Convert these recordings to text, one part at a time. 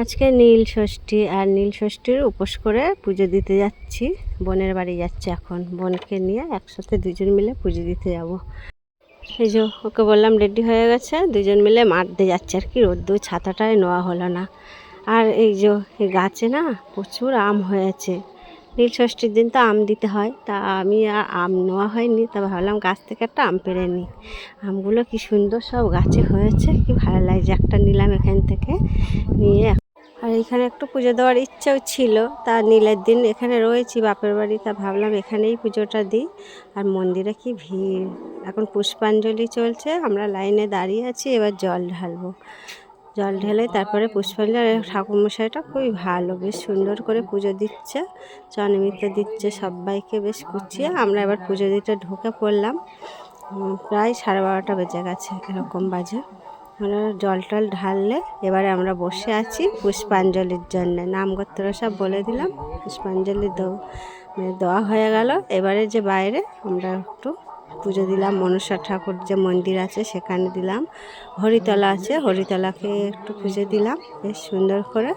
আজকে নীল ষষ্ঠী, আর নীল ষষ্ঠীর উপোস করে পুজো দিতে যাচ্ছি। বোনের বাড়ি যাচ্ছি এখন, বোনকে নিয়ে একসাথে দুজন মিলে পুজো দিতে যাব। এই যে ওকে বললাম রেডি হয়ে গেছে, দুজন মিলে মাঠতে যাচ্ছে আর কি। রোদ্দুর ছাতাটাই নেওয়া হলো না। আর এই যে এই গাছে না প্রচুর আম হয়েছে। নীল ষষ্ঠীর দিন তো আম দিতে হয়, তা আমি আর আম নেওয়া হয়নি। তা ভাবলাম গাছ থেকে একটা আম পেড়ে নিই। আমগুলো কি সুন্দর সব গাছে হয়েছে, কি ভালো লাগছে। একটা নিলাম এখান থেকে নিয়ে। আর এখানে একটু পুজো দেওয়ার ইচ্ছাও ছিল, তা নীলের দিন এখানে রয়েছি বাপের বাড়ি, তা ভাবলাম এখানেই পুজোটা দিই। আর মন্দিরে কি ভিড়, এখন পুষ্পাঞ্জলি চলছে, আমরা লাইনে দাঁড়িয়ে আছি। এবার জল ঢালবো, জল ঢেলে তারপরে পুষ্পাঞ্জলি। ঠাকুরমশাইটা খুবই ভালো, বেশ সুন্দর করে পুজো দিচ্ছে, চন্দ্রমিত্র দিচ্ছে সবাইকে বেশ গুছিয়ে। আমরা এবার পুজো দিতে ঢুকে পড়লাম। প্রায় 12:30 বেজে গেছে, এরকম বাজে। আমরা জল টল ঢাললে এবারে আমরা বসে আছি পুষ্পাঞ্জলির জন্য। নামগোত্র সব বলে দিলাম, পুষ্পাঞ্জলি দেওয়া হয়ে গেল। এবারে যে বাইরে আমরা একটু পুজো দিলাম, মনসা ঠাকুর যে মন্দির আছে সেখানে দিলাম। হরিতলা আছে, হরিতলাকে একটু পুজো দিলাম বেশ সুন্দর করে।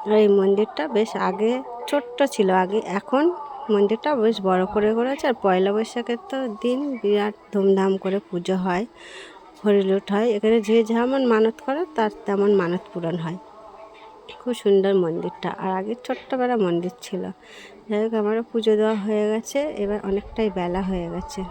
আর এই মন্দিরটা বেশ আগে ছোট্ট ছিল আগে, এখন মন্দিরটা বেশ বড় করে করেছে। আর পয়লা বৈশাখের তো দিন বিরাট ধুমধাম করে পুজো হয়, হরিলুট হয়। এখানে যে যেমন মানত করে তার তেমন মানত পূরণ হয়। খুব সুন্দর মন্দিরটা, আর আগে ছোট্টবেলা মন্দির ছিল। যাই হোক, আমারও পুজো দেওয়া হয়ে গেছে, এবার অনেকটাই বেলা হয়ে গেছে।